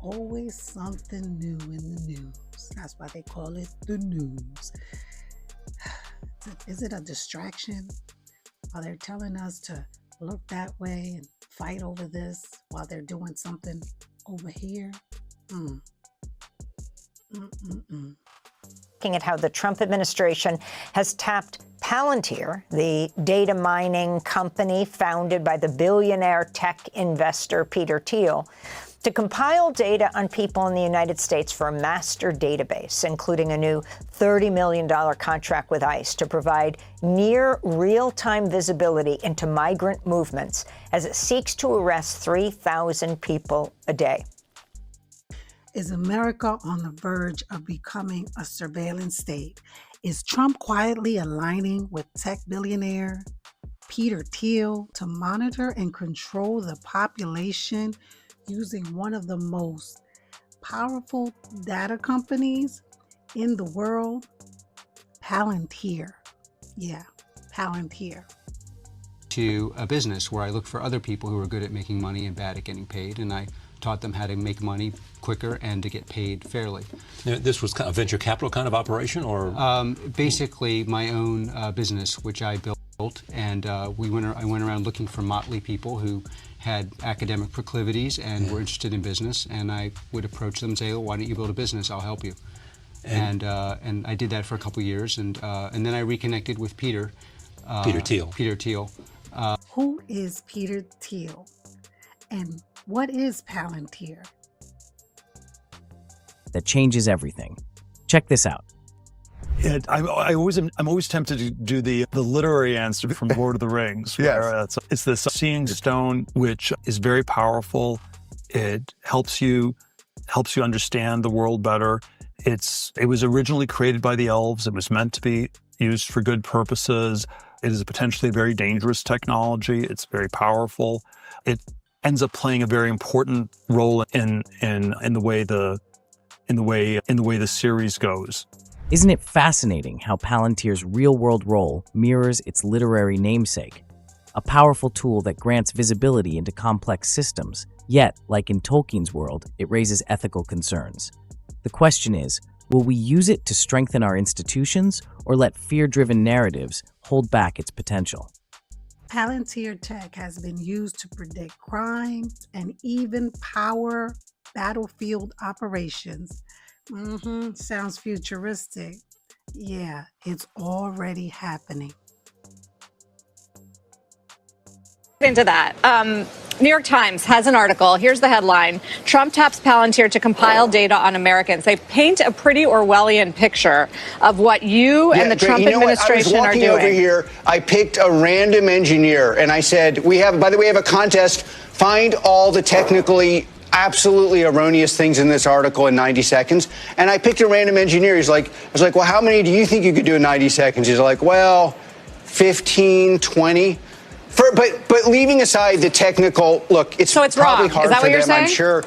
always something new in the news. That's why they call it the news. Is it a distraction? Are they telling us to look that way and fight over this while they're doing something over here? Looking at how the Trump administration has tapped Palantir, the data mining company founded by the billionaire tech investor Peter Thiel, to compile data on people in the United States for a master database, including a new $30 million contract with ICE to provide near real-time visibility into migrant movements as it seeks to arrest 3,000 people a day. Is America on the verge of becoming a surveillance state? Is Trump quietly aligning with tech billionaire Peter Thiel to monitor and control the population using one of the most powerful data companies in the world? Palantir. Yeah, Palantir. To a business where I look for other people who are good at making money and bad at getting paid, and I taught them how to make money quicker and to get paid fairly. Now, this was kind of a venture capital kind of operation, or? Basically my own business, which I built, and I went around looking for motley people who had academic proclivities and were interested in business, and I would approach them and say, oh, why don't you build a business? I'll help you. And I did that for a couple of years, and then I reconnected with Peter. Peter Thiel. Peter Thiel. Who is Peter Thiel? And what is Palantir? That changes everything. Check this out. I'm always tempted to do the literary answer from Lord of the Rings. Yes. It's the Seeing Stone, which is very powerful. It helps you understand the world better. It was originally created by the elves. It was meant to be used for good purposes. It is a potentially very dangerous technology. It's very powerful. It ends up playing a very important role in the way the series goes. Isn't it fascinating how Palantir's real-world role mirrors its literary namesake? A powerful tool that grants visibility into complex systems, yet, like in Tolkien's world, it raises ethical concerns. The question is, will we use it to strengthen our institutions or let fear-driven narratives hold back its potential? Palantir tech has been used to predict crimes and even power battlefield operations. Sounds futuristic. Yeah, it's already happening. Into that. New York Times has an article. Here's the headline. Trump taps Palantir to compile data on Americans. They paint a pretty Orwellian picture of what you and the Trump administration are doing. Over here, I picked a random engineer and I said, by the way, we have a contest. Find all the technically absolutely erroneous things in this article in 90 seconds. And I picked a random engineer. I was like, well, how many do you think you could do in 90 seconds? He's like, well, 15, 20. But leaving aside the technical, look, it's probably wrong. hard Is that for what you're them, saying? I'm sure.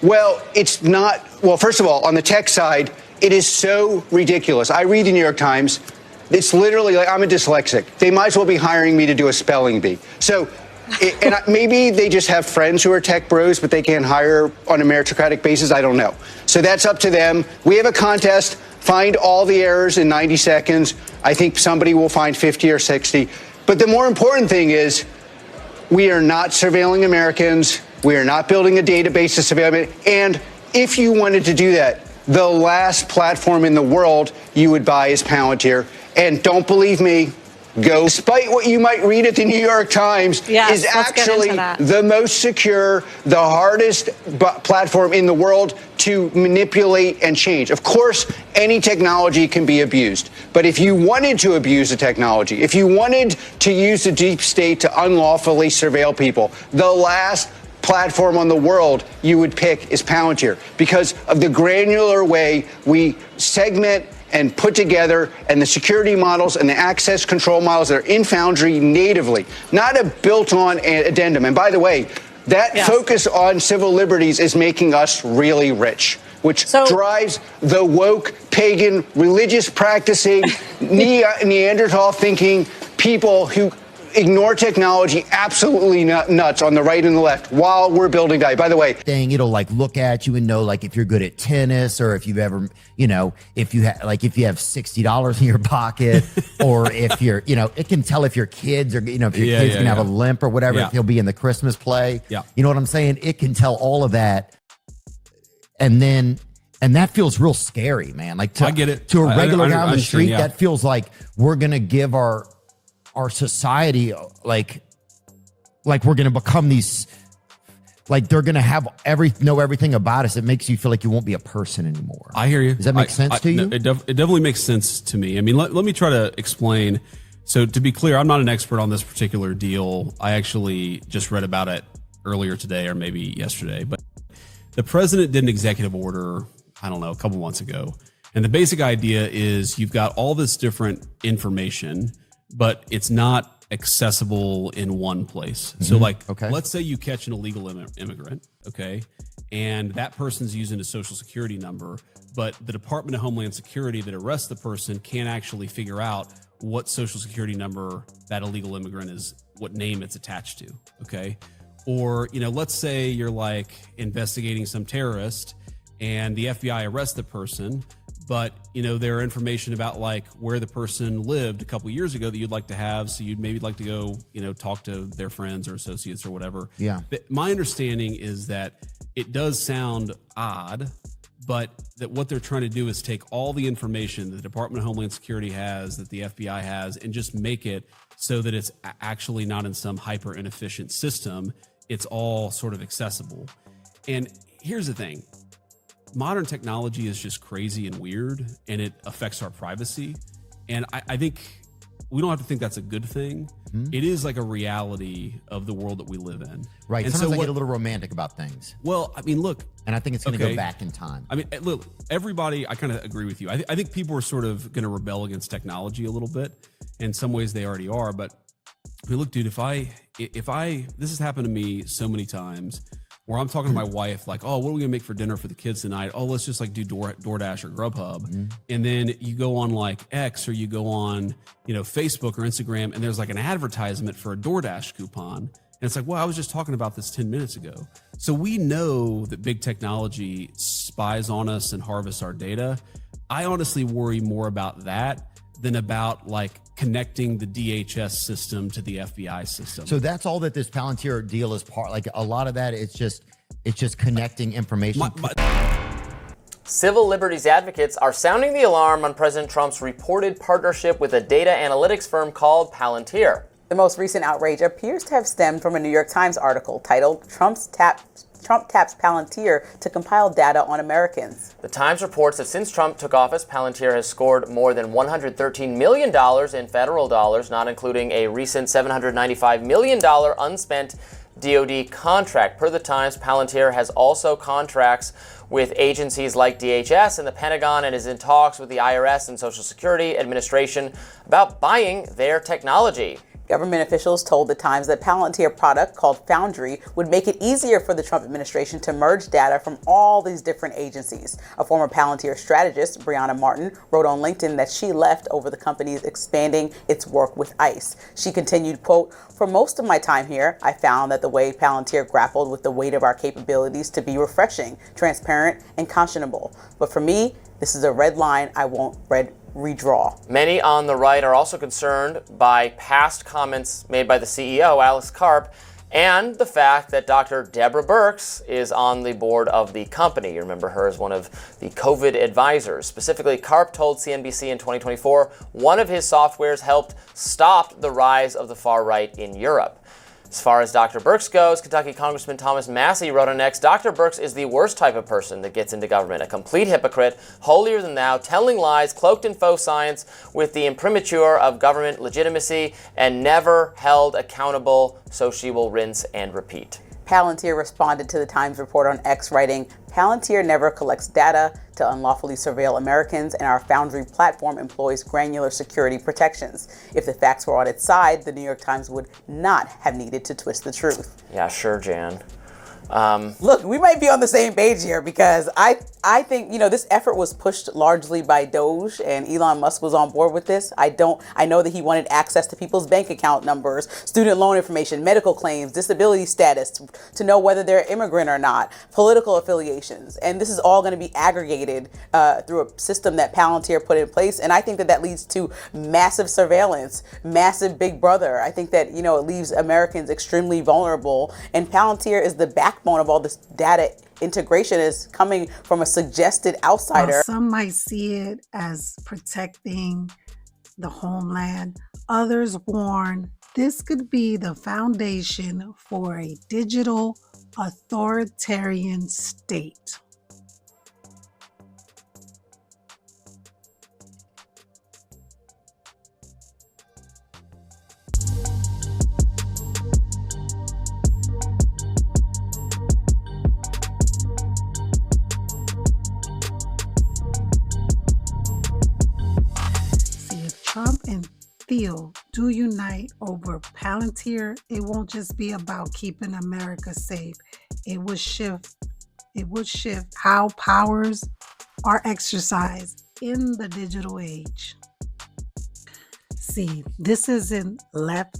Well, it's not. Well, first of all, on the tech side, it is so ridiculous. I read the New York Times. It's literally like I'm a dyslexic. They might as well be hiring me to do a spelling bee. So, maybe they just have friends who are tech bros, but they can't hire on a meritocratic basis. I don't know. So that's up to them. We have a contest. Find all the errors in 90 seconds. I think somebody will find 50 or 60. But the more important thing is we are not surveilling Americans. We are not building a database to surveil. And if you wanted to do that, the last platform in the world you would buy is Palantir. And don't believe me, go. Despite what you might read at the New York Times, is actually the most secure, the hardest platform in the world to manipulate and change. Of course, any technology can be abused. But if you wanted to abuse the technology, if you wanted to use the deep state to unlawfully surveil people, the last platform on the world you would pick is Palantir because of the granular way we segment and put together, and the security models and the access control models that are in Foundry natively, not a built-on addendum. And by the way, that focus on civil liberties is making us really rich, which drives the woke, pagan, religious practicing, Neanderthal thinking people who ignore technology absolutely nuts on the right and the left while we're building value. By the way, it'll like look at you and know like if you're good at tennis or if you've ever, you know, if you have $60 in your pocket or if you're, you know, it can tell if your kids are, you know, if your kids can have a limp or whatever, if he'll be in the Christmas play. Yeah. You know what I'm saying? It can tell all of that. And that feels real scary, man. Like I get it. To a regular guy on the street, yeah. that feels like we're going to give our society like we're going to become these, like they're going to have know everything about us. It makes you feel like you won't be a person anymore. I hear you. Does that make sense to you? No, it definitely makes sense to me. I mean, let me try to explain. So to be clear, I'm not an expert on this particular deal. I actually just read about it earlier today or maybe yesterday, but the president did an executive order, I don't know, a couple months ago. And the basic idea is you've got all this different information, but it's not accessible in one place. So like, let's say you catch an illegal immigrant, okay? And that person's using a social security number, but the Department of Homeland Security that arrests the person can't actually figure out what social security number that illegal immigrant is, what name it's attached to, okay? Or, you know, let's say you're like investigating some terrorist and the FBI arrests the person, but, you know, there are information about like where the person lived a couple years ago that you'd like to have. So you'd maybe like to go, you know, talk to their friends or associates or whatever. Yeah. But my understanding is that it does sound odd, but that what they're trying to do is take all the information that the Department of Homeland Security has, that the FBI has, and just make it so that it's actually not in some hyper inefficient system. It's all sort of accessible. And here's the thing. Modern technology is just crazy and weird, and it affects our privacy. And I think we don't have to think that's a good thing. It is like a reality of the world that we live in. Right. And Sometimes I get a little romantic about things. Well, I mean, look. And I think it's going to go back in time. I mean, look, everybody, I kind of agree with you. I think people are sort of going to rebel against technology a little bit. In some ways they already are. But I mean, look, dude, if I, this has happened to me so many times where I'm talking to my wife, like, oh, what are we gonna make for dinner for the kids tonight? Oh, let's just like do DoorDash or Grubhub. And then you go on like X or you go on, you know, Facebook or Instagram, and there's like an advertisement for a DoorDash coupon. And it's like, well, I was just talking about this 10 minutes ago. So we know that big technology spies on us and harvests our data. I honestly worry more about that than about like connecting the DHS system to the FBI system. So that's all that this Palantir deal is part. Like a lot of that, it's just connecting information. Civil liberties advocates are sounding the alarm on President Trump's reported partnership with a data analytics firm called Palantir. The most recent outrage appears to have stemmed from a New York Times article titled Trump taps Palantir to compile data on Americans. The Times reports that since Trump took office, Palantir has scored more than $113 million in federal dollars, not including a recent $795 million unspent DoD contract. Per the Times, Palantir has also contracts with agencies like DHS and the Pentagon and is in talks with the IRS and Social Security Administration about buying their technology. Government officials told the Times that Palantir product called Foundry would make it easier for the Trump administration to merge data from all these different agencies. A former Palantir strategist, Brianna Martin, wrote on LinkedIn that she left over the company's expanding its work with ICE. She continued, quote, "For most of my time here, I found that the way Palantir grappled with the weight of our capabilities to be refreshing, transparent, and conscionable. But for me, this is a red line I won't redraw." Many on the right are also concerned by past comments made by the CEO, Alice Karp, and the fact that Dr. Deborah Birx is on the board of the company. You remember her as one of the COVID advisors. Specifically, Karp told CNBC in 2024 one of his softwares helped stop the rise of the far right in Europe. As far as Dr. Birx goes, Kentucky Congressman Thomas Massey wrote on X, "Dr. Birx is the worst type of person that gets into government, a complete hypocrite, holier than thou, telling lies, cloaked in faux science with the imprimatur of government legitimacy, and never held accountable, so she will rinse and repeat." Palantir responded to the Times report on X, writing, "Palantir never collects data to unlawfully surveil Americans, and our Foundry platform employs granular security protections. If the facts were on its side, the New York Times would not have needed to twist the truth." Yeah, sure, Jan. Look, we might be on the same page here because I think, this effort was pushed largely by Doge, and Elon Musk was on board with this. I know that he wanted access to people's bank account numbers, student loan information, medical claims, disability status, to know whether they're immigrant or not, political affiliations. And this is all going to be aggregated through a system that Palantir put in place. And I think that leads to massive surveillance, massive big brother. I think that, it leaves Americans extremely vulnerable. And Palantir is the backbone of all this data integration is coming from a suggested outsider. While some might see it as protecting the homeland, others warn this could be the foundation for a digital authoritarian state. Trump and Thiel do unite over Palantir, it won't just be about keeping America safe. It would shift how powers are exercised in the digital age. See, this isn't left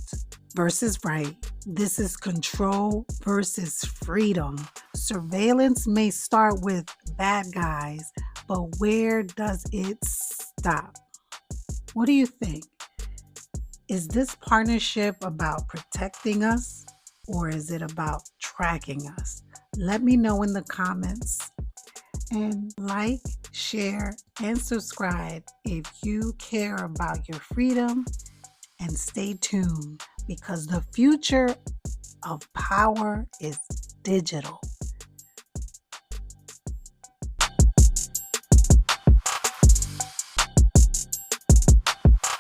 versus right. This is control versus freedom. Surveillance may start with bad guys, but where does it stop? What do you think? Is this partnership about protecting us, or is it about tracking us? Let me know in the comments. And like, share, and subscribe if you care about your freedom. And stay tuned, because the future of power is digital.